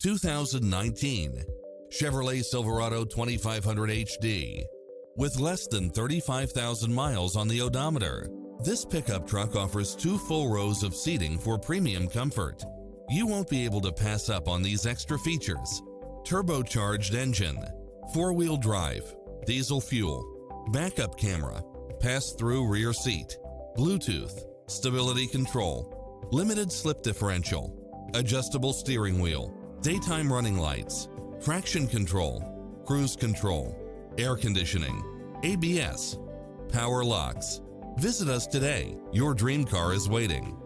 2019 Chevrolet Silverado 2500HD. With less than 35,000 miles on the odometer, this pickup truck offers 2 full rows of seating for premium comfort. You won't be able to pass up on these extra features: turbocharged engine, 4-wheel drive, diesel fuel, backup camera, pass-through rear seat, Bluetooth, stability control, limited slip differential, adjustable steering wheel, daytime running lights, traction control, cruise control, air conditioning, ABS, power locks. Visit us today. Your dream car is waiting.